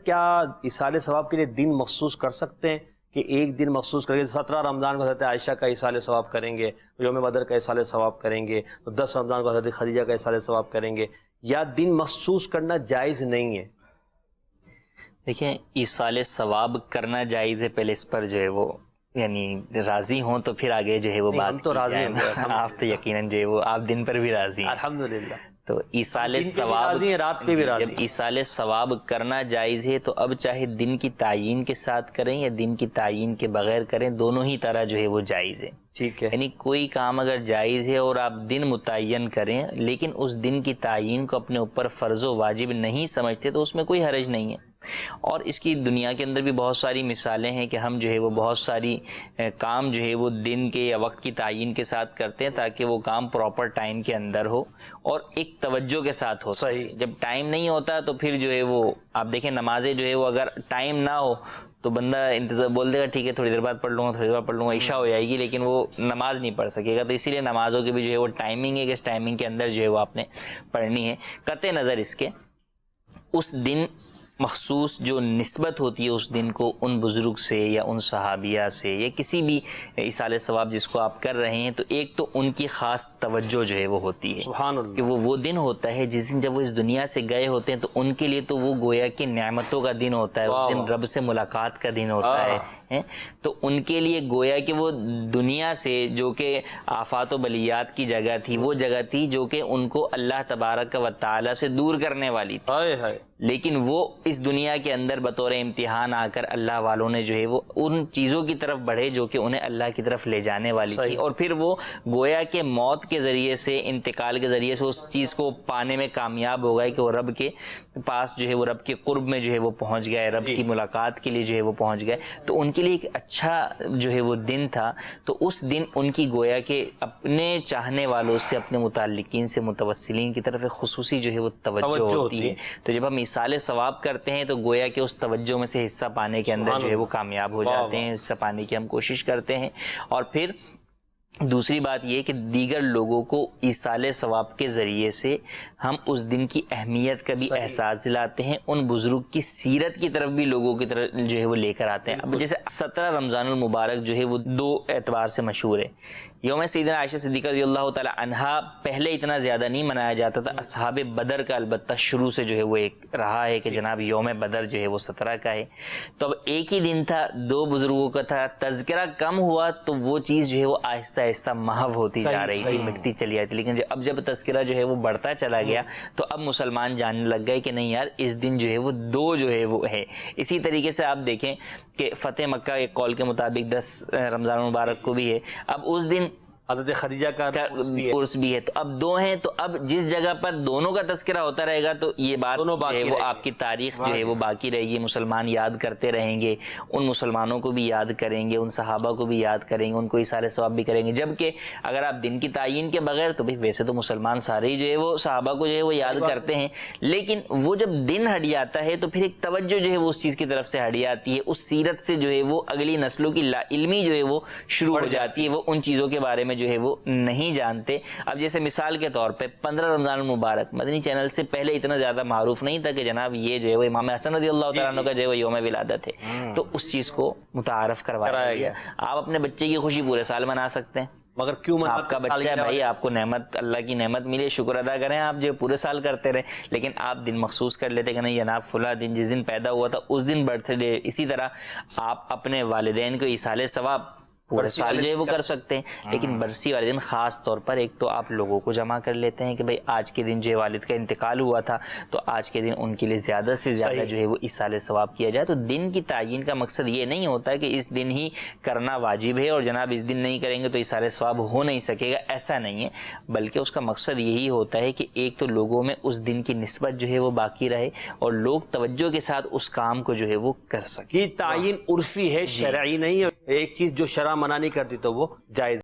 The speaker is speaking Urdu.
کیا ایصال ثواب کے لیے دن مخصوص کر سکتے ہیں کہ ایک دن مخصوص کر کے 17 رمضان کو حضرت عائشہ کا ایصال ثواب کریں گے، یوم بدر کا ایصال ثواب کریں گے، تو 10 رمضان کو حضرت خدیجہ کا ایصال ثواب کریں گے، یا دن مخصوص کرنا جائز نہیں ہے؟ دیکھیں ایصال ثواب کرنا جائز ہے، پہلے اس پر جو ہے وہ یعنی راضی ہوں تو پھر آگے جو ہے وہ بات ہم تو راضی ہیں، آپ تو یقیناً جو ہے وہ آپ دن پر بھی راضی ہیں الحمدللہ۔ تو ایصال دن پہ بھی ثواب راضی ہیں، رات پہ بھی راضی جب ہیں۔ ایصال ثواب کرنا جائز ہے تو اب چاہے دن کی تعیین کے ساتھ کریں یا دن کی تعیین کے بغیر کریں، دونوں ہی طرح جو ہے وہ جائز ہے۔ ٹھیک ہے، یعنی کوئی کام اگر جائز ہے اور آپ دن متعین کریں لیکن اس دن کی تعیین کو اپنے اوپر فرض و واجب نہیں سمجھتے تو اس میں کوئی حرج نہیں ہے۔ اور اس کی دنیا کے اندر بھی بہت ساری مثالیں ہیں کہ ہم جو ہے وہ بہت ساری کام جو ہے وہ دن کے یا وقت کی تعیین کے ساتھ کرتے ہیں تاکہ وہ کام پراپر ٹائم کے اندر ہو اور ایک توجہ کے ساتھ ہو۔ صحیح۔ جب ٹائم نہیں ہوتا تو پھر جو ہے وہ آپ دیکھیں نمازیں جو ہے وہ اگر ٹائم نہ ہو تو بندہ انتظار بول دے گا ٹھیک ہے تھوڑی دیر بعد پڑھ لوں گا، تھوڑی دیر بعد پڑھ لوں گا، عشاء ہو جائے گی لیکن وہ نماز نہیں پڑھ سکے گا۔ تو اسی لیے نمازوں کی بھی جو ہے وہ ٹائمنگ ہے کہ اس ٹائمنگ کے اندر جو ہے وہ آپ نے پڑھنی ہے۔ قطع نظر اس کے اس دن مخصوص جو نسبت ہوتی ہے اس دن کو ان بزرگ سے یا ان صحابیہ سے یا کسی بھی ایصال ثواب جس کو آپ کر رہے ہیں، تو ایک تو ان کی خاص توجہ جو ہے وہ ہوتی ہے سبحان اللہ، کہ وہ دن ہوتا ہے جس دن جب وہ اس دنیا سے گئے ہوتے ہیں تو ان کے لیے تو وہ گویا کہ نعمتوں کا دن ہوتا ہے، اس دن رب سے ملاقات کا دن ہوتا ہے۔ تو ان کے لیے گویا کہ وہ دنیا سے جو کہ آفات و بلیات کی جگہ تھی، وہ جگہ تھی جو کہ ان کو اللہ تبارک و تعالی سے دور کرنے والی تھی، ہائے ہائے، لیکن وہ اس دنیا کے اندر بطور امتحان آ کر اللہ والوں نے جو ہے وہ ان چیزوں کی طرف بڑھے جو کہ انہیں اللہ کی طرف لے جانے والی تھی، اور پھر وہ گویا کہ موت کے ذریعے سے، انتقال کے ذریعے سے اس چیز کو پانے میں کامیاب ہو گئے کہ وہ رب کے پاس جو ہے وہ رب کے قرب میں جو ہے وہ پہنچ گئے، رب کی ملاقات کے لیے جو ہے وہ پہنچ گئے۔ تو ان کے لیے ایک اچھا جو ہے وہ دن تھا، تو اس دن ان کی گویا کہ اپنے چاہنے والوں سے، اپنے متعلقین سے، متوسلین کی طرف ایک خصوصی جو ہے وہ توجہ ہوتی ہے۔ تو جب ہم ایصال ثواب کرتے ہیں تو گویا کہ اس توجہ میں سے حصہ پانے کے اندر جو ہے وہ کامیاب ہو جاتے ہیں، حصہ پانے کی ہم کوشش کرتے ہیں۔ اور پھر دوسری بات یہ کہ دیگر لوگوں کو ایصال ثواب کے ذریعے سے ہم اس دن کی اہمیت کا بھی احساس دلاتے ہیں، ان بزرگ کی سیرت کی طرف بھی لوگوں کی طرف جو ہے وہ لے کر آتے ہیں۔ اب جیسے 17 رمضان المبارک جو ہے وہ 2 اعتبار سے مشہور ہے۔ یوم سیدنا عائشہ صدیقہ رضی اللہ تعالی عنہا پہلے اتنا زیادہ نہیں منایا جاتا تھا، اصحاب بدر کا البتہ شروع سے جو ہے وہ ایک رہا ہے کہ جناب یوم بدر جو ہے وہ 17 کا ہے۔ تو اب ایک ہی دن تھا، 2 بزرگوں کا تھا، تذکرہ کم ہوا تو وہ چیز جو ہے وہ آہستہ آہستہ محو ہوتی جا رہی تھی، مٹتی چلی آتی، لیکن جب تذکرہ جو ہے وہ بڑھتا چلا گیا تو اب مسلمان جاننے لگ گئے کہ نہیں یار اس دن جو ہے وہ 2 جو ہے وہ ہے۔ اسی طریقے سے آپ دیکھیں کہ فتح مکہ ایک قول کے مطابق 10 رمضان المبارک کو بھی ہے، اب اس دن حضرت خدیجہ کا عرس بھی ہے، تو اب 2 ہیں، تو اب جس جگہ پر دونوں کا تذکرہ ہوتا رہے گا تو یہ بات جو ہے وہ آپ کی تاریخ جو ہے وہ باقی رہے گی، مسلمان یاد کرتے رہیں گے، ان مسلمانوں کو بھی یاد کریں گے، ان صحابہ کو بھی یاد کریں گے، ان کو ایصال ثواب بھی کریں گے۔ جبکہ اگر آپ دن کی تعیین کے بغیر تو ویسے تو مسلمان سارے ہی جو ہے وہ صحابہ کو جو ہے وہ یاد کرتے ہیں، لیکن وہ جب دن ہٹ جاتا ہے تو پھر ایک توجہ جو ہے وہ اس چیز کی طرف سے ہٹ جاتی ہے، اس سیرت سے جو ہے وہ اگلی نسلوں کی لا علمی جو ہے وہ شروع ہو جاتی ہے، وہ ان چیزوں کے بارے میں جو ہے وہ نہیں جانتے۔ اب جیسے مثال کے طور پہ 15 رمضان المبارک مدنی چینل سے پہلے اتنا زیادہ معروف نہیں تھا کہ جناب یہ جو ہے وہ امام حسن رضی اللہ تعالیٰ عنہ کا جو ہے وہ یوم ولادت ہے، تو اس چیز کو متعارف کروایا گیا۔ آپ اپنے بچے کی خوشی پورے سال منا سکتے ہیں، مگر کیوں آپ کا بچہ ہے بھائی، آپ کو نعمت، اللہ کی نعمت ملی، شکر ادا کریں، آپ جو پورے سال کرتے رہے، لیکن آپ دن مخصوص کر لیتے کہ نہیں جناب فلاں دن جس دن پیدا ہوا تھا اس دن برتھ ڈے۔ اسی طرح آپ اپنے والدین کو ایصال ثواب پورے سال جو ہے وہ کر سکتے ہیں، لیکن برسی والے دن خاص طور پر ایک تو آپ لوگوں کو جمع کر لیتے ہیں کہ بھئی آج کے دن جو والد کا انتقال ہوا تھا تو آج کے دن ان کے لیے زیادہ سے زیادہ جو ہے وہ ایصال ثواب کیا جائے۔ تو دن کی تعیین کا مقصد یہ نہیں ہوتا کہ اس دن ہی کرنا واجب ہے اور جناب اس دن نہیں کریں گے تو ایصال ثواب ہو نہیں سکے گا، ایسا نہیں ہے، بلکہ اس کا مقصد یہی ہوتا ہے کہ ایک تو لوگوں میں اس دن کی نسبت جو ہے وہ باقی رہے اور لوگ توجہ کے ساتھ اس کام کو جو ہے وہ کر سکیں۔ یہ تعیین عرفی ہے، شرعی نہیں ہے، ایک چیز جو شرع منع نہیں کرتی تو وہ جائز